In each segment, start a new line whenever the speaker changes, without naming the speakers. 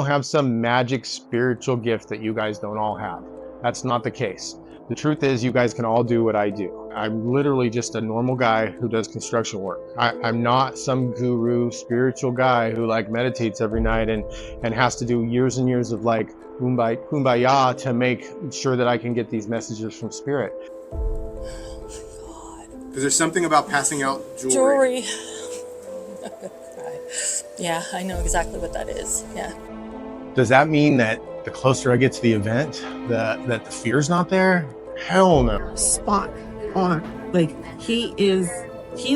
have some magic spiritual gift that you guys don't all have. That's not the case. The truth is you guys can all do what I do. I'm literally just a normal guy who does construction work. I'm not some guru spiritual guy who like meditates every night and has to do years and years of like kumbaya to make sure that I can get these messages from spirit.
Because there's something about passing out jewelry.
Yeah, I know exactly what that is. Yeah.
Does that mean that the closer I get to the event, that the fear's not there? Hell no.
Spot on. Like, he's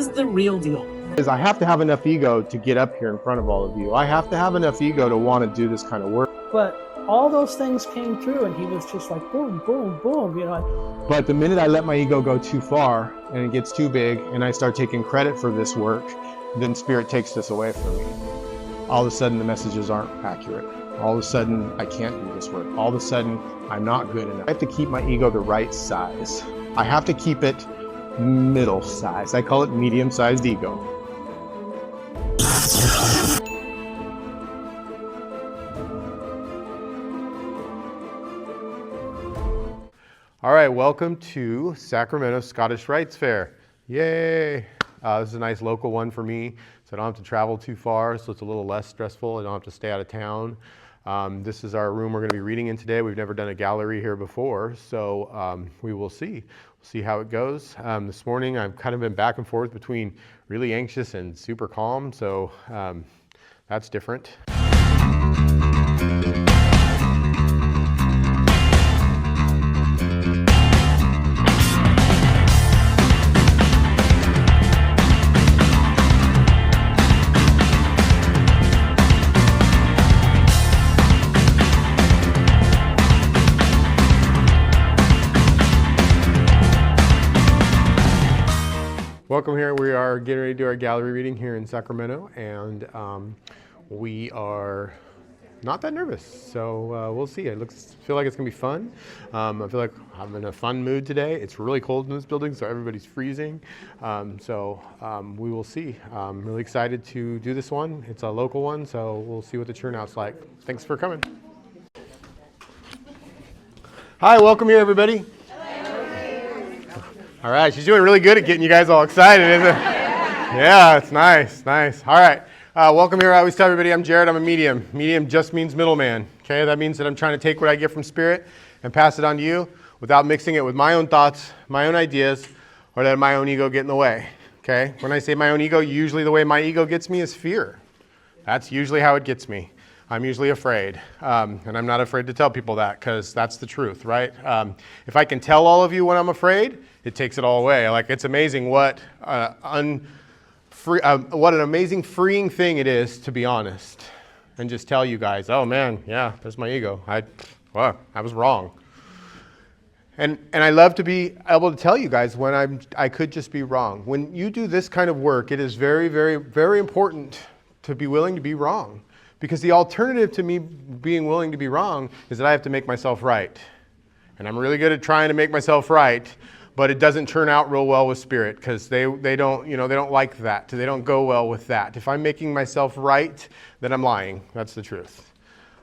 the real deal.
Because I have to have enough ego to get up here in front of all of you. I have to have enough ego to want to do this kind of work.
But all those things came through and he was just like, boom, boom, boom, you know.
But the minute I let my ego go too far and it gets too big and I start taking credit for this work, then spirit takes this away from me. All of a sudden the messages aren't accurate. All of a sudden I can't do this work. All of a sudden I'm not good enough. I have to keep my ego the right size. I have to keep it middle size. I call it medium-sized ego. All right, welcome to Sacramento Scottish Rites Fair. Yay! This is a nice local one for me, so I don't have to travel too far, so it's a little less stressful. I don't have to stay out of town. This is our room we're going to be reading in today. We've never done a gallery here before, so we will see. We'll see how it goes. This morning I've kind of been back and forth between really anxious and super calm, so that's different. Welcome here. We are getting ready to do our gallery reading here in Sacramento, and we are not that nervous, so we'll see. I feel like it's going to be fun. I feel like I'm in a fun mood today. It's really cold in this building, so everybody's freezing. We will see. I'm really excited to do this one. It's a local one, so we'll see what the turnout's like. Thanks for coming. Hi, welcome here, everybody. All right, she's doing really good at getting you guys all excited, isn't it? Yeah, it's nice, nice. All right, welcome here. I always tell everybody I'm Jared, I'm a medium. Medium just means middleman, okay? That means that I'm trying to take what I get from spirit and pass it on to you without mixing it with my own thoughts, my own ideas, or letting my own ego get in the way, okay? When I say my own ego, usually the way my ego gets me is fear. That's usually how it gets me. I'm usually afraid, and I'm not afraid to tell people that because that's the truth, right? If I can tell all of you when I'm afraid, it takes it all away. Like, it's amazing what an amazing freeing thing it is to be honest and just tell you guys, oh man, yeah, that's my ego. I was wrong. And I love to be able to tell you guys when I could just be wrong. When you do this kind of work, it is very, very, very important to be willing to be wrong. Because the alternative to me being willing to be wrong is that I have to make myself right. And I'm really good at trying to make myself right, but it doesn't turn out real well with spirit because they don't like that. They don't go well with that. If I'm making myself right, then I'm lying. That's the truth.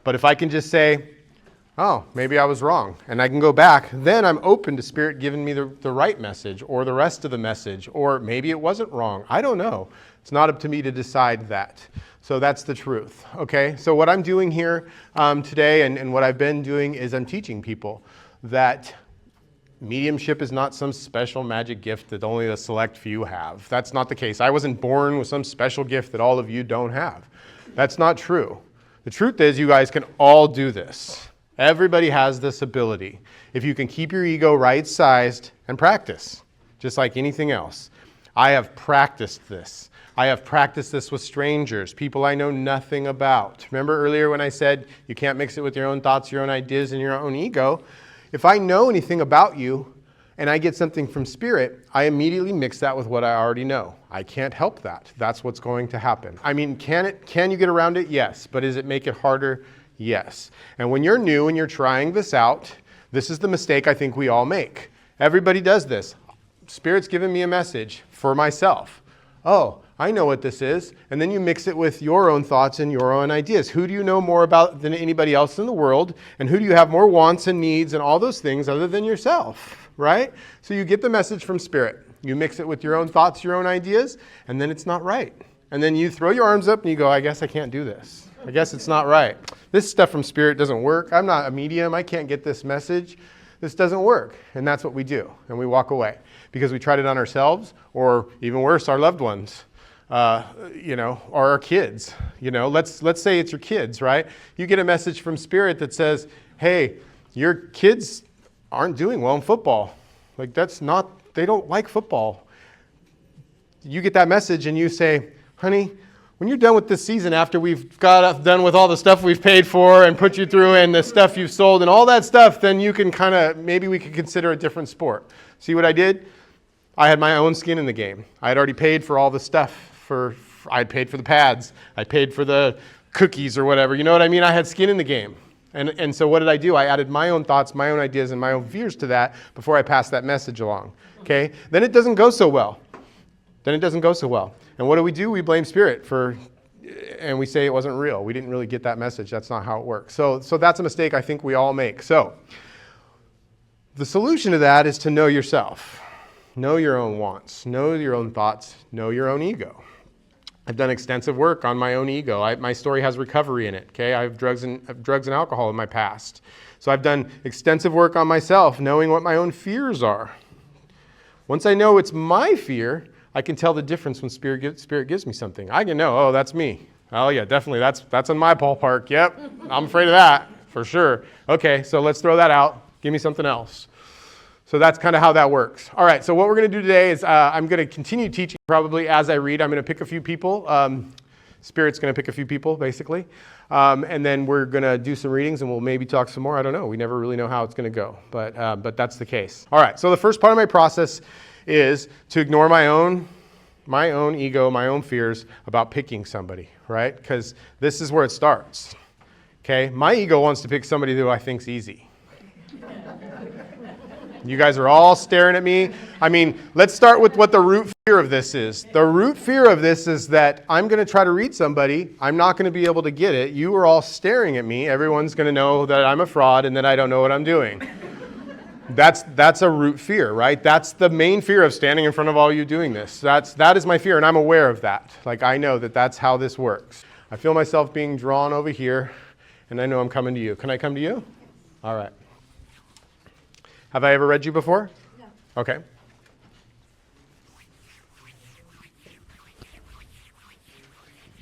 But if I can just say, oh, maybe I was wrong, and I can go back, then I'm open to spirit giving me the right message or the rest of the message, or maybe it wasn't wrong. I don't know. It's not up to me to decide that. So that's the truth, okay? So what I'm doing here today and what I've been doing is I'm teaching people that mediumship is not some special magic gift that only a select few have. That's not the case. I wasn't born with some special gift that all of you don't have. That's not true. The truth is you guys can all do this. Everybody has this ability. If you can keep your ego right-sized and practice, just like anything else. I have practiced this. I have practiced this with strangers, people I know nothing about. Remember earlier when I said you can't mix it with your own thoughts, your own ideas, and your own ego? If I know anything about you and I get something from spirit, I immediately mix that with what I already know. I can't help that. That's what's going to happen. I mean, can you get around it? Yes. But does it make it harder? Yes. And when you're new and you're trying this out, this is the mistake I think we all make. Everybody does this. Spirit's given me a message for myself. oh, I know what this is. And then you mix it with your own thoughts and your own ideas. Who do you know more about than anybody else in the world? And who do you have more wants and needs and all those things other than yourself, right? So you get the message from Spirit. You mix it with your own thoughts, your own ideas, and then it's not right. And then you throw your arms up and you go, I guess I can't do this. I guess it's not right. This stuff from Spirit doesn't work. I'm not a medium. I can't get this message. This doesn't work. And that's what we do. And we walk away because we tried it on ourselves, or even worse, our loved ones. Or our kids. Let's say it's your kids, right? You get a message from Spirit that says, hey, your kids aren't doing well in football. Like, they don't like football. You get that message and you say, honey, when you're done with this season, after we've got done with all the stuff we've paid for and put you through and the stuff you've sold and all that stuff, then you can maybe we could consider a different sport. See what I did? I had my own skin in the game. I had already paid for all the stuff. I paid for the pads. I paid for the cookies or whatever. You know what I mean? I had skin in the game. And so what did I do? I added my own thoughts, my own ideas, and my own fears to that before I passed that message along. Okay? Then it doesn't go so well. And what do? We blame Spirit and we say it wasn't real. We didn't really get that message. That's not how it works. So that's a mistake I think we all make. So the solution to that is to know yourself. Know your own wants. Know your own thoughts. Know your own ego. I've done extensive work on my own ego. My story has recovery in it. Okay, I have drugs and alcohol in my past. So I've done extensive work on myself, knowing what my own fears are. Once I know it's my fear, I can tell the difference when Spirit gives me something. I can know, oh, that's me. Oh yeah, definitely, that's in my ballpark. Yep, I'm afraid of that for sure. Okay, so let's throw that out. Give me something else. So that's kind of how that works. All right, so what we're going to do today is I'm going to continue teaching probably as I read. I'm going to pick a few people. Spirit's going to pick a few people, basically. And then we're going to do some readings, and we'll maybe talk some more. I don't know. We never really know how it's going to go, but that's the case. All right, so the first part of my process is to ignore my own ego, my own fears about picking somebody, right? Because this is where it starts, okay? My ego wants to pick somebody who I think's easy. You guys are all staring at me. I mean, let's start with what the root fear of this is. The root fear of this is that I'm going to try to read somebody. I'm not going to be able to get it. You are all staring at me. Everyone's going to know that I'm a fraud and that I don't know what I'm doing. That's a root fear, right? That's the main fear of standing in front of all you doing this. That is my fear, and I'm aware of that. Like, I know that that's how this works. I feel myself being drawn over here, and I know I'm coming to you. Can I come to you? All right. Have I ever read you before?
No.
Okay.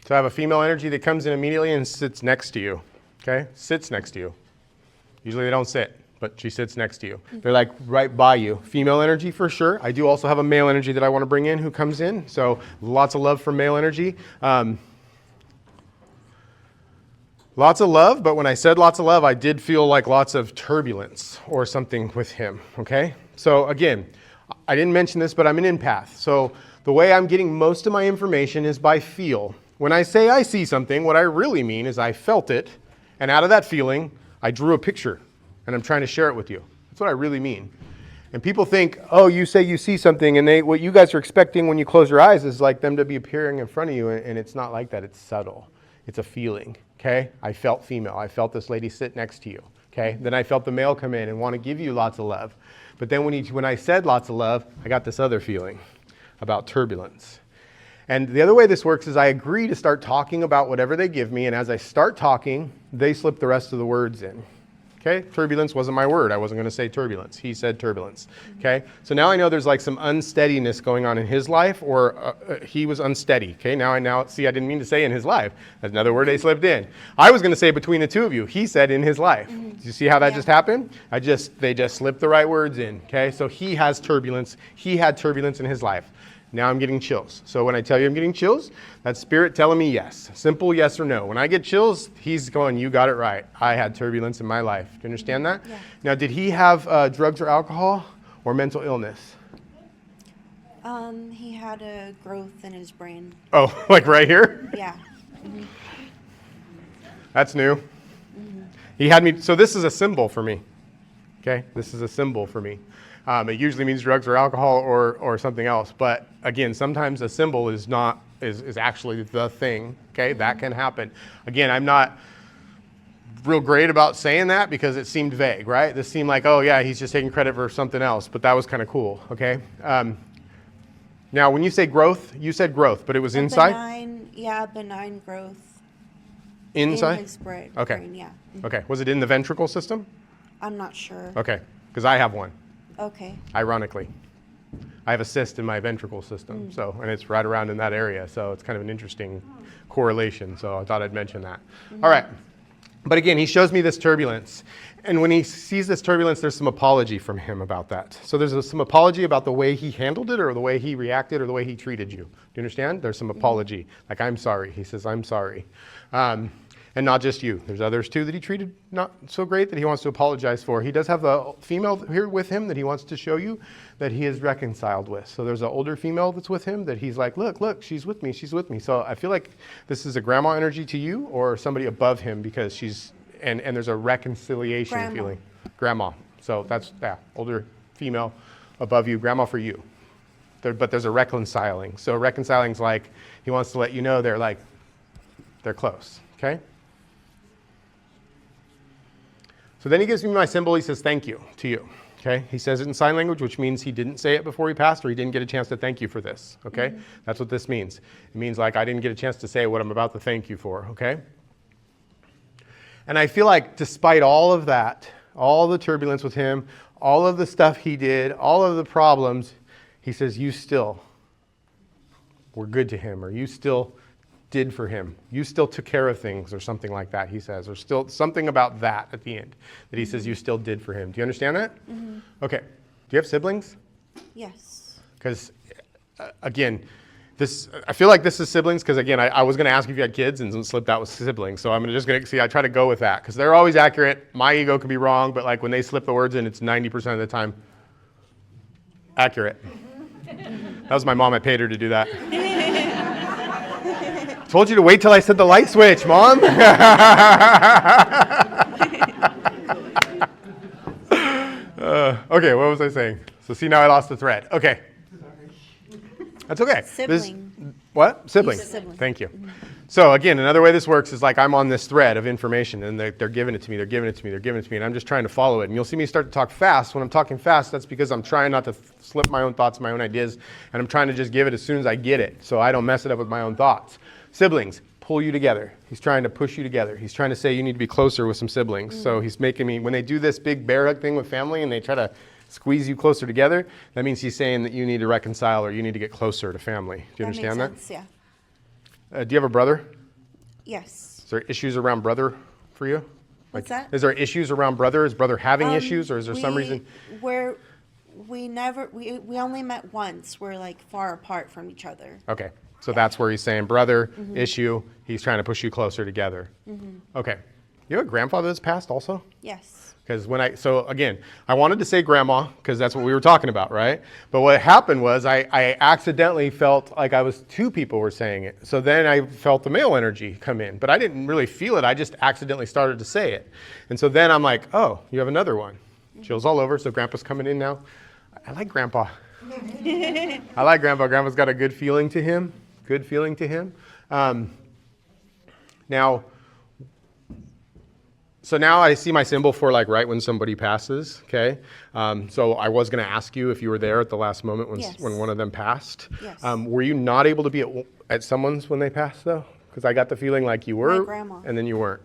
So I have a female energy that comes in immediately and sits next to you. Okay? Sits next to you. Usually they don't sit, but she sits next to you. They're like right by you. Female energy for sure. I do also have a male energy that I want to bring in who comes in. So lots of love for male energy. Lots of love, but when I said lots of love, I did feel like lots of turbulence or something with him, okay? So again, I didn't mention this, but I'm an empath. So the way I'm getting most of my information is by feel. When I say I see something, what I really mean is I felt it, and out of that feeling, I drew a picture, and I'm trying to share it with you. That's what I really mean. And people think, oh, you say you see something, and what you guys are expecting when you close your eyes is like them to be appearing in front of you, and it's not like that. It's subtle. It's a feeling. Okay, I felt female. I felt this lady sit next to you. Okay, then I felt the male come in and want to give you lots of love. But then when I said lots of love, I got this other feeling about turbulence. And the other way this works is I agree to start talking about whatever they give me, and as I start talking, they slip the rest of the words in. Okay, turbulence wasn't my word. I wasn't going to say turbulence. He said turbulence. Okay, so now I know there's like some unsteadiness going on in his life, or he was unsteady. Okay, now see, I didn't mean to say in his life. That's another word they slipped in. I was going to say between the two of you. He said in his life. Do you see how that just happened? They just slipped the right words in. Okay, so he has turbulence. He had turbulence in his life. Now I'm getting chills. So when I tell you I'm getting chills, that's Spirit telling me yes. Simple yes or no. When I get chills, he's going, you got it right. I had turbulence in my life. Do you understand that?
Yeah.
Now, did he have drugs or alcohol or mental illness?
He had a growth in his brain.
Oh, like right here?
Yeah. Mm-hmm.
That's new. Mm-hmm. He had me, so this is a symbol for me. Okay, this is a symbol for me. It usually means drugs or alcohol or something else. But again, sometimes a symbol is actually the thing. Okay, that can happen. Again, I'm not real great about saying that because it seemed vague, right? This seemed like, oh yeah, he's just taking credit for something else, but that was kind of cool. Okay. Now, when you say growth, you said growth, but it was inside?
Benign growth.
Inside?
In his brain,
okay.
yeah.
Okay. Was it in the ventricle system?
I'm not sure.
Okay. Because I have one.
Okay.
Ironically. I have a cyst in my ventricle system, and it's right around in that area, so it's kind of an interesting correlation, so I thought I'd mention that. All right. But again, he shows me this turbulence. And when he sees this turbulence, there's some apology from him about that. So there's some apology about the way he handled it or the way he reacted or the way he treated you. Do you understand? There's some apology. Like, I'm sorry. He says, I'm sorry. And not just you. There's others too that he treated not so great that he wants to apologize for. He does have a female here with him that he wants to show you that he is reconciled with. So there's an older female that's with him that he's like, look, she's with me. So I feel like this is a grandma energy to you or somebody above him because she's, and there's a reconciliation feeling. Grandma. So that's, older female above you, grandma for you. But there's a reconciling. So reconciling's like, he wants to let you know they're close, okay? So then he gives me my symbol. He says, thank you to you. Okay. He says it in sign language, which means he didn't say it before he passed or he didn't get a chance to thank you for this. Okay. That's what this means. It means like I didn't get a chance to say what I'm about to thank you for. Okay. And I feel like despite all of that, all the turbulence with him, all of the stuff he did, all of the problems, he says, you still were good to him, or you still did for him. You still took care of things or something like that, he says, or still something about that at the end that he says you still did for him. Do you understand that? Okay. Do you have siblings?
Yes.
Because, again, I feel like this is siblings because, again, I was going to ask if you had kids and slipped out with siblings. So I'm just going to see, I try to go with that because they're always accurate. My ego can be wrong, but like when they slip the words in, it's 90% of the time accurate. That was my mom. I paid her to do that. Told you to wait till I said the light switch, Mom. Okay, what was I saying? So see, now I lost the thread. Okay. That's okay.
Sibling.
What? Sibling.
Sibling.
Thank you. So again, another way this works is like I'm on this thread of information and they're giving it to me, and I'm just trying to follow it. And you'll see me start to talk fast. When I'm talking fast, that's because I'm trying not to slip my own thoughts, my own ideas, and I'm trying to just give it as soon as I get it so I don't mess it up with my own thoughts. Siblings pull you together. He's trying to push you together. He's trying to say you need to be closer with some siblings. So he's making me, when they do this big bear hug thing with family and they try to squeeze you closer together, that means he's saying that you need to reconcile or you need to get closer to family. Do you understand that?
Makes sense,
Do you have a brother?
Yes.
Is there issues around brother for you?
What's that?
Is there issues around brother? Is brother having issues or is there some reason?
We only met once. We're like far apart from each other.
Okay. So that's where he's saying brother, issue, he's trying to push you closer together. Okay. You have a grandfather that's passed also?
Yes.
Because so again, I wanted to say grandma because that's what we were talking about, right? But what happened was I accidentally felt like two people were saying it. So then I felt the male energy come in, but I didn't really feel it. I just accidentally started to say it. And so then I'm like, oh, you have another one. Chills all over. So grandpa's coming in now. I like grandpa. I like grandpa. Grandpa's got a good feeling to him. Now, so now I see my symbol for like right when somebody passes, okay? So I was going to ask you if you were there at the last moment when one of them passed.
Yes.
Were you not able to be at someone's when they passed though? Because I got the feeling like you were,
my grandma.
And then you weren't.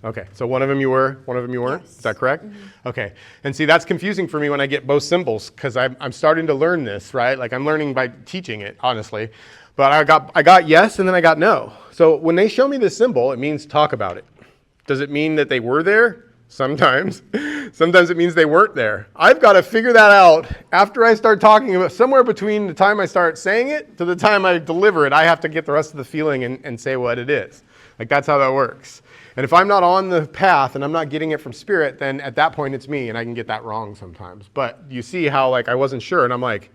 Okay, so one of them you were, one of them you weren't?
Yes.
Is that correct? Okay, and see that's confusing for me when I get both symbols because I'm starting to learn this, right? Like I'm learning by teaching it, honestly. But I got yes and then I got no. So when they show me this symbol, it means talk about it. Does it mean that they were there? Sometimes. Sometimes it means they weren't there. I've got to figure that out after I start talking about somewhere between the time I start saying it to the time I deliver it. I have to get the rest of the feeling and say what it is. Like that's how that works. And if I'm not on the path and I'm not getting it from spirit, then at that point it's me and I can get that wrong sometimes. But you see how like I wasn't sure and I'm like,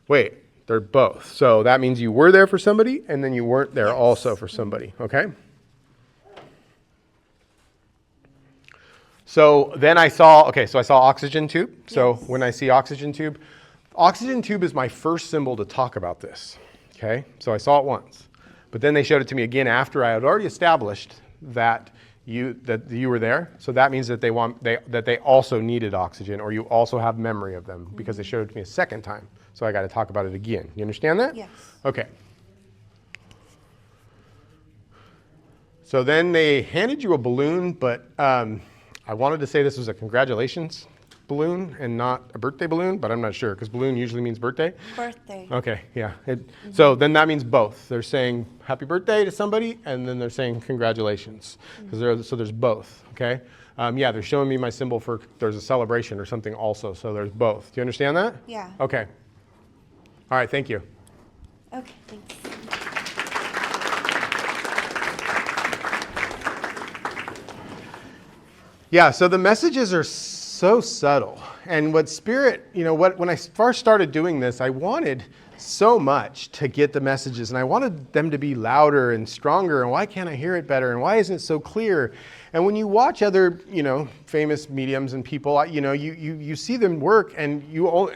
wait, they're both. So that means you were there for somebody and then you weren't there also for somebody, okay? So then I saw, so I saw oxygen tube. So
Yes.
when I see oxygen tube is my first symbol to talk about this. Okay, so I saw it once, but then they showed it to me again after I had already established that you were there. So that means that they also needed oxygen, or you also have memory of them, because they showed it to me a second time. So I got to talk about it again. You understand that?
Yes.
Okay. So then they handed you a balloon, but I wanted to say this was a congratulations balloon and not a birthday balloon, but I'm not sure, because balloon usually means birthday.
Birthday.
Okay, yeah. So then that means both. They're saying happy birthday to somebody, and then they're saying congratulations. So there's both, okay? Yeah, they're showing me my symbol for there's a celebration or something also, so there's both. Do you understand that?
Yeah.
Okay. All right, thank you.
Okay, thanks.
Yeah, so the messages are so subtle. And what Spirit, when I first started doing this, I wanted so much to get the messages, and I wanted them to be louder and stronger, and why can't I hear it better, and why isn't it so clear? And when you watch other, famous mediums and people, you see them work, and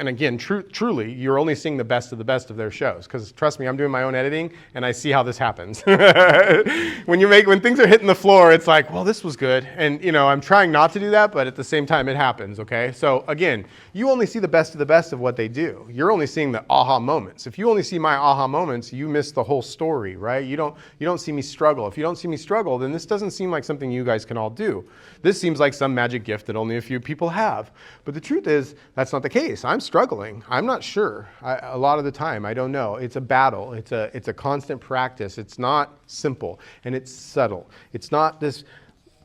again, truly, you're only seeing the best of their shows. Because trust me, I'm doing my own editing, and I see how this happens. When things are hitting the floor, it's like, well, this was good, and I'm trying not to do that, but at the same time, it happens. Okay, so again, you only see the best of what they do. You're only seeing the aha moments. If you only see my aha moments, you miss the whole story, right? You don't see me struggle. If you don't see me struggle, then this doesn't seem like something you guys can all do. This seems like some magic gift that only a few people have. But the truth is, that's not the case. I'm struggling. I'm not sure. A lot of the time, I don't know. It's a battle. It's a constant practice. It's not simple, and it's subtle. It's not this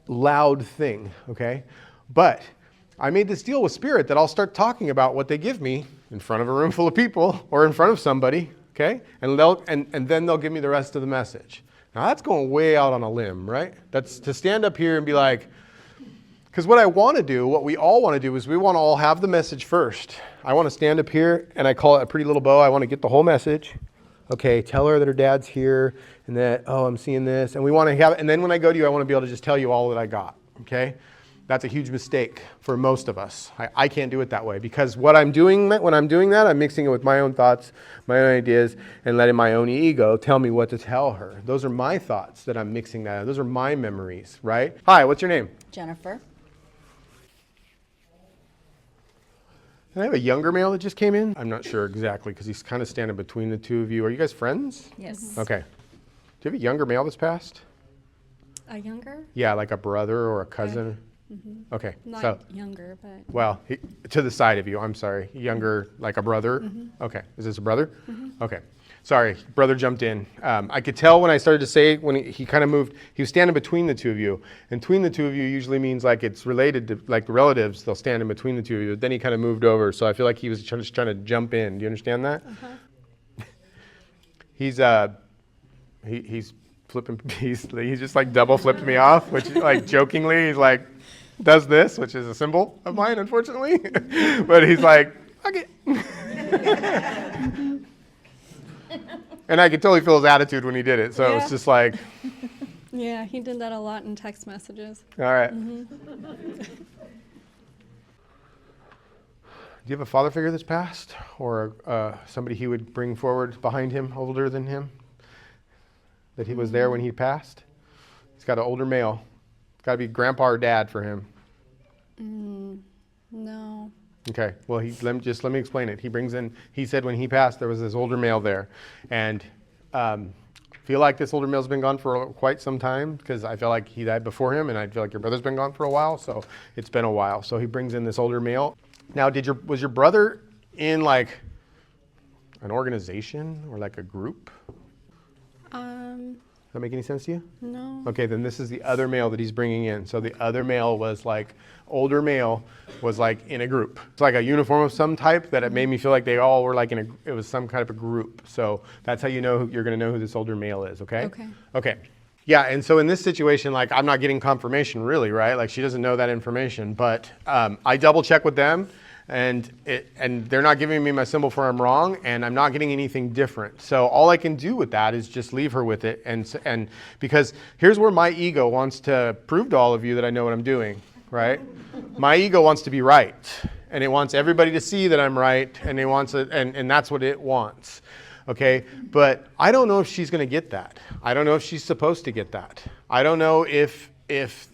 loud thing, okay? But I made this deal with Spirit that I'll start talking about what they give me in front of a room full of people or in front of somebody, okay? And then they'll give me the rest of the message. Now that's going way out on a limb, right? That's to stand up here and be like, because what I want to do, what we all want to do, is we want to all have the message first. I want to stand up here, and I call it a pretty little bow. I want to get the whole message. Okay, tell her that her dad's here, and that, I'm seeing this. And we want to have it. And then when I go to you, I want to be able to just tell you all that I got, okay? That's a huge mistake for most of us. I can't do it that way, because when I'm doing that, I'm mixing it with my own thoughts, my own ideas, and letting my own ego tell me what to tell her. Those are my thoughts that I'm mixing that. Those are my memories, right? Hi, what's your name?
Jennifer.
Can I have a younger male that just came in? I'm not sure exactly, because he's kind of standing between the two of you. Are you guys friends?
Yes.
Okay. Do you have a younger male that's passed?
A younger?
Yeah, like a brother or a cousin? Okay.
Not younger, but.
Well, to the side of you, I'm sorry. Younger, like a brother? Okay. Is this a brother? Okay. Sorry, brother jumped in. I could tell when I started to say, when he kind of moved, he was standing between the two of you. And between the two of you usually means like it's related to, like the relatives, they'll stand in between the two of you. Then he kind of moved over, so I feel like he was just trying to jump in. Do you understand that? He's flipping, he's just like double flipped me off, which like jokingly, he's like, does this, which is a symbol of mine, unfortunately. But he's like, okay. And I could totally feel his attitude when he did it. So it's just like.
Yeah, he did that a lot in text messages.
All right. Do you have a father figure that's passed? Or somebody he would bring forward behind him, older than him? That he was there when he passed? He's got an older male. It's got to be grandpa or dad for him.
No.
Okay, well, let me explain it. He said when he passed, there was this older male there. And feel like this older male's been gone for quite some time, because I feel like he died before him, and I feel like your brother's been gone for a while, so it's been a while. So he brings in this older male. Now, was your brother in like an organization or like a group? Does that make any sense to you?
No.
Okay, then this is the other male that he's bringing in. So the other male was like, older male was like in a group. It's like a uniform of some type that it made me feel like they all were like it was some kind of a group. So that's how you're going to know who this older male is, okay?
Okay.
Okay. Yeah, and so in this situation, like I'm not getting confirmation really, right? Like she doesn't know that information, but I double check with them. And they're not giving me my symbol for I'm wrong, and I'm not getting anything different. So all I can do with that is just leave her with it, and because here's where my ego wants to prove to all of you that I know what I'm doing. right? My ego wants to be right, and it wants everybody to see that I'm right, and it wants it, and that's what it wants. Okay, but I don't know if she's going to get that. I don't know if she's supposed to get that. I don't know if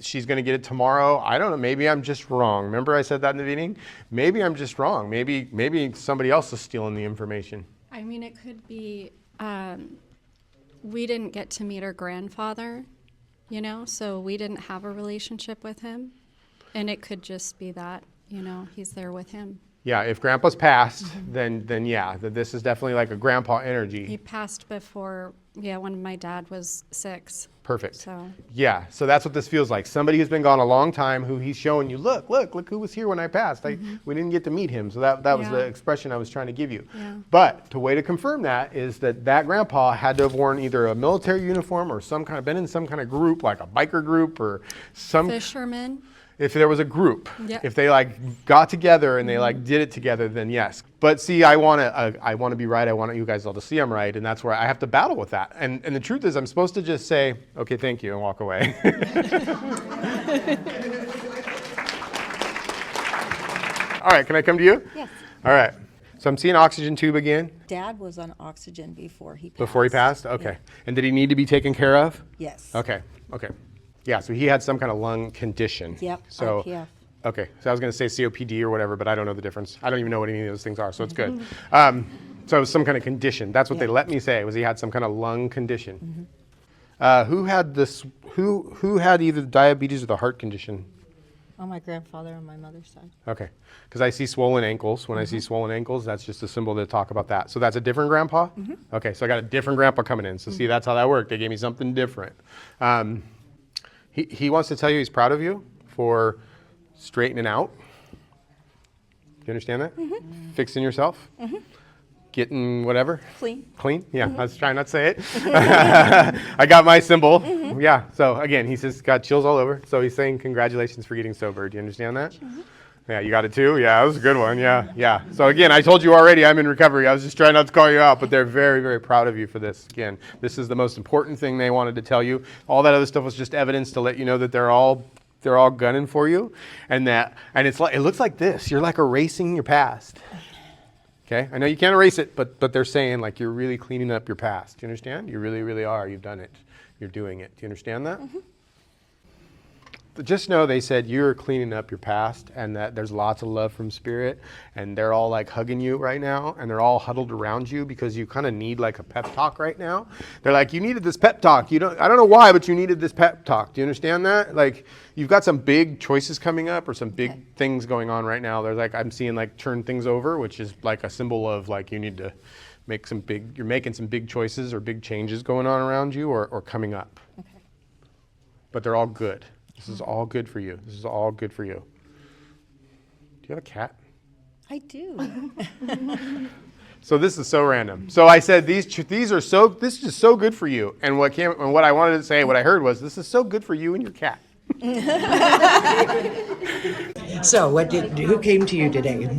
she's going to get it tomorrow. I don't know. Maybe I'm just wrong. Remember I said that in the beginning? Maybe I'm just wrong. Maybe somebody else is stealing the information.
I mean, it could be we didn't get to meet her grandfather, you know, so we didn't have a relationship with him. And it could just be that, you know, he's there with him.
Yeah, if Grandpa's passed, then yeah, this is definitely like a grandpa energy.
He passed before, when my dad was 6.
Perfect.
So
yeah, so that's what this feels like. Somebody who's been gone a long time, who he's showing you, look who was here when I passed. We didn't get to meet him, so that was the expression I was trying to give you.
Yeah.
But the way to confirm that is that grandpa had to have worn either a military uniform or been in some kind of group, like a biker group or some
fisherman.
If there was a group,
Yep.
if they got together and they did it together, then yes. But see, I want to be right. I want you guys all to see I'm right, and that's where I have to battle with that. And the truth is, I'm supposed to just say, okay, thank you, and walk away. All right, can I come to you?
Yes.
All right. So I'm seeing oxygen tube again.
Dad was on oxygen before he passed.
Before he passed? Okay.
Yeah.
And did he need to be taken care of?
Yes.
Okay. Yeah, so he had some kind of lung condition.
Yep,
So,
IPF.
okay, so I was going to say COPD or whatever, but I don't know the difference. I don't even know what any of those things are, so it's good. So some kind of condition. That's what they let me say, was he had some kind of lung condition. Who had this? Who had either diabetes or the heart condition?
On my grandfather on my mother's side.
Okay, because I see swollen ankles. When I see swollen ankles, that's just a symbol to talk about that. So that's a different grandpa? Okay, so I got a different grandpa coming in. So see, that's how that worked. They gave me something different. He wants to tell you he's proud of you for straightening out. Do you understand that? Fixing yourself. Getting whatever. Clean? Yeah, I was trying not to say it. I got my symbol. Yeah, so again, he says got chills all over. So he's saying congratulations for getting sober. Do you understand that? Yeah, you got it too? Yeah, that was a good one. Yeah. So again, I told you already I'm in recovery. I was just trying not to call you out, but they're very, very proud of you for this. Again, this is the most important thing they wanted to tell you. All that other stuff was just evidence to let you know that they're all gunning for you, and it looks like this. You're like erasing your past. Okay? I know you can't erase it, but they're saying like you're really cleaning up your past. Do you understand? You really, really are. You've done it. You're doing it. Do you understand that? Just know they said you're cleaning up your past, and that there's lots of love from Spirit, and they're all like hugging you right now, and they're all huddled around you because you kind of need like a pep talk right now. They're like, you needed this pep talk. I don't know why, but you needed this pep talk. Do you understand that? Like, you've got some big choices coming up or some big things going on right now. There's like, I'm seeing like turn things over, which is like a symbol of like you need to you're making some big choices or big changes going on around you or coming up.
Okay.
But they're all good. This is all good for you. This is all good for you. Do you have a cat?
I do.
So this is so random. So I said this is so good for you. And what I wanted to say, what I heard was, this is so good for you and your cat.
So who came to you today?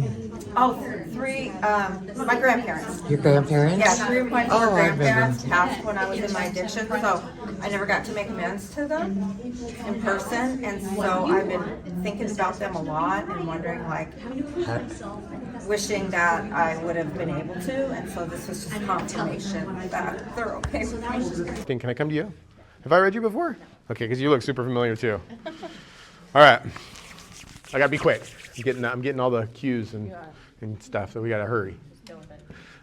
Oh, three, my grandparents.
Your grandparents?
Yeah, 3 of my four
Oh, I remember.
grandparents passed when I was in my addiction, so I never got to make amends to them in person, and so I've been thinking about them a lot and wondering, like, wishing that I would have been able to, and so this was just confirmation that they're okay with me.
Can I come to you? Have I read you before? Okay, because you look super familiar too. All right, I gotta be quick. I'm getting all the cues and stuff, so we gotta hurry.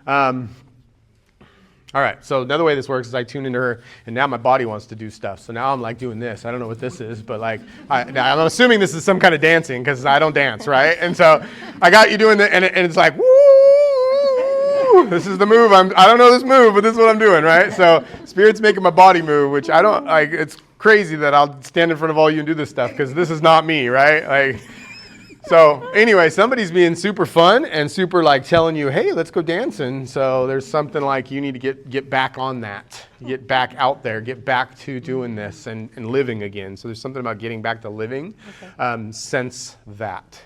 All right, so another way this works is I tune into her, and now my body wants to do stuff. So now I'm like doing this. I don't know what this is, but like I'm assuming this is some kind of dancing because I don't dance, right? And so I got you doing and it's like woo. This is the move. I don't know this move, but this is what I'm doing, right? So Spirit's making my body move, which I don't like. It's crazy that I'll stand in front of all you and do this stuff because this is not me, right? Like. So anyway, somebody's being super fun and super like telling you, hey, let's go dancing. So there's something like you need to get back on that, get back out there, get back to doing this and living again. So there's something about getting back to living. Okay. Sense that.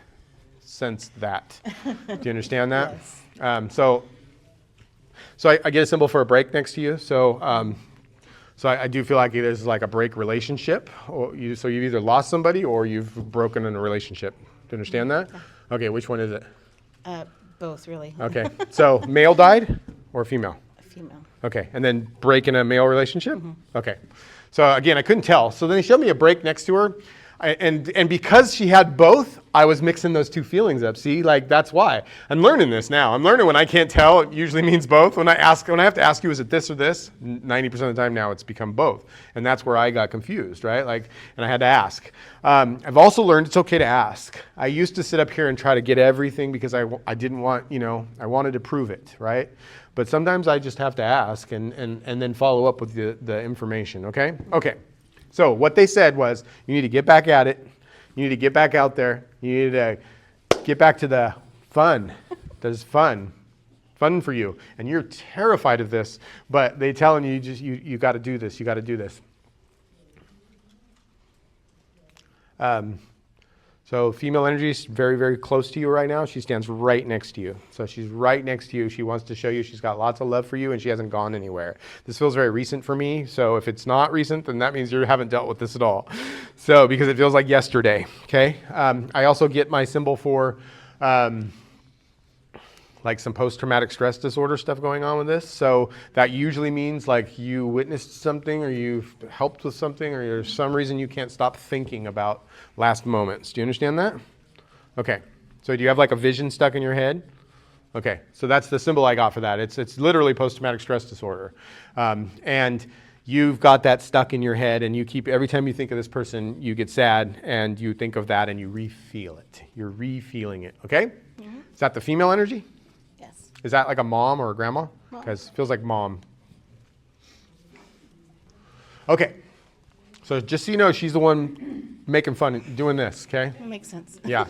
Do you understand that? Yes. So I get a symbol for a break next to you. So So I do feel like there's like a break relationship. So you've either lost somebody or you've broken in a relationship. Do you understand that? Okay, which one is it?
Both, really.
Okay, so male died or female?
Female.
Okay, and then break in a male relationship? Okay, so again, I couldn't tell. So then they showed me a break next to her. And because she had both, I was mixing those two feelings up. See, like that's why. I'm learning this now. I'm learning when I can't tell, it usually means both. When I have to ask you, is it this or this? 90% of the time now it's become both. And that's where I got confused, right? And I had to ask. I've also learned it's okay to ask. I used to sit up here and try to get everything because I didn't want, I wanted to prove it, right? But sometimes I just have to ask and then follow up with the information, okay? Okay. So what they said was, you need to get back at it. You need to get back out there. You need to get back to the fun. There's fun for you. And you're terrified of this, but they telling you you got to do this. You got to do this. So female energy is very, very close to you right now. She stands right next to you. So she's right next to you. She wants to show you she's got lots of love for you and she hasn't gone anywhere. This feels very recent for me. So if it's not recent, then that means you haven't dealt with this at all. So because it feels like yesterday, okay? I also get my symbol for like some post-traumatic stress disorder stuff going on with this. So that usually means like you witnessed something or you've helped with something or there's some reason you can't stop thinking about last moments. Do you understand that? Okay. So do you have like a vision stuck in your head? Okay. So that's the symbol I got for that. It's literally post-traumatic stress disorder. And you've got that stuck in your head and you keep, every time you think of this person, you get sad and you think of that and you re-feel it. You're re-feeling it. Okay? Mm-hmm. Is that the female energy? Is that like a mom or a grandma? Because it feels like mom. Okay. So just so you know, she's the one making fun, doing this, okay?
That makes sense.
Yeah.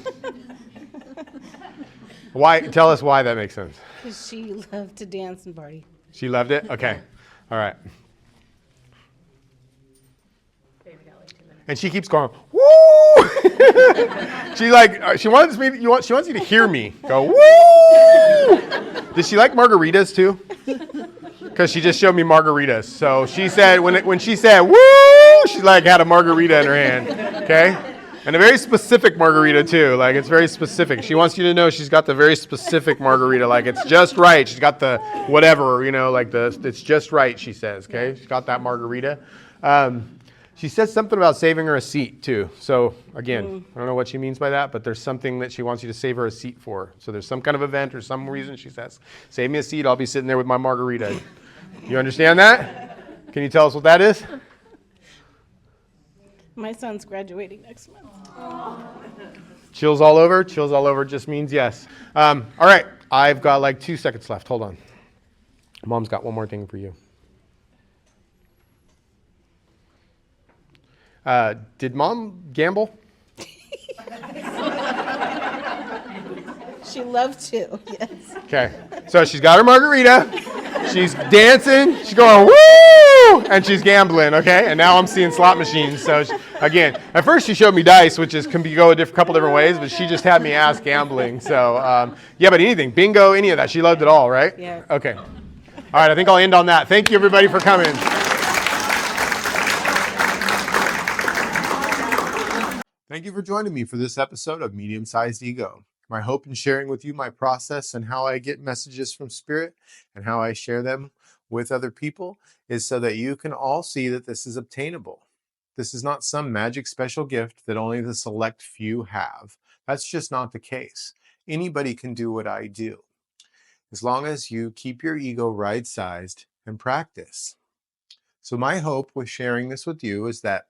Why? Tell us why that makes sense.
Because she loved to dance and party.
She loved it? Okay. All right. And she keeps going, woo! She wants you to hear me go, woo! Does she like margaritas too? Because she just showed me margaritas. So she said, when she said, woo, she like had a margarita in her hand, okay? And a very specific margarita too, like it's very specific. She wants you to know she's got the very specific margarita, like it's just right. She's got the whatever, it's just right, she says, okay? She's got that margarita. She says something about saving her a seat too. So again, I don't know what she means by that, but there's something that she wants you to save her a seat for. So there's some kind of event or some reason she says, save me a seat, I'll be sitting there with my margarita. You understand that? Can you tell us what that is?
My son's graduating next month.
Chills all over? Chills all over just means yes. All right, I've got like 2 seconds left. Hold on. Mom's got one more thing for you. Did Mom gamble?
She loved to, yes.
Okay, so she's got her margarita, she's dancing, she's going, woo! And she's gambling, okay? And now I'm seeing slot machines. So again, at first she showed me dice, which can go a couple different ways, but she just had me ask gambling. So yeah, but anything, bingo, any of that, she loved it all, right?
Yeah.
Okay. All right, I think I'll end on that. Thank you everybody for coming. Thank you for joining me for this episode of Medium Sized Ego. My hope in sharing with you my process and how I get messages from Spirit and how I share them with other people is so that you can all see that this is obtainable. This is not some magic special gift that only the select few have. That's just not the case. Anybody can do what I do, as long as you keep your ego right-sized and practice. So my hope with sharing this with you is that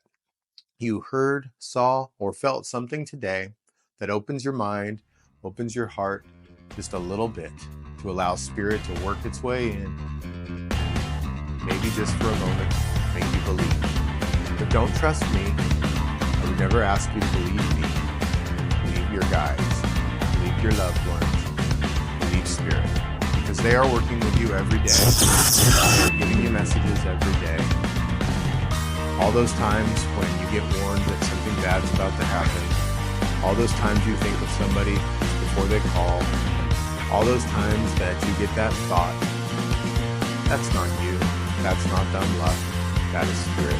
you heard, saw, or felt something today that opens your mind, opens your heart just a little bit to allow Spirit to work its way in. Maybe just for a moment, make you believe. But don't trust me. I would never ask you to believe me. Believe your guides. Believe your loved ones. Believe Spirit. Because they are working with you every day. They are giving you messages every day. All those times when you get warned that something bad's about to happen, all those times you think of somebody before they call, all those times that you get that thought, that's not you, that's not dumb luck, That is spirit.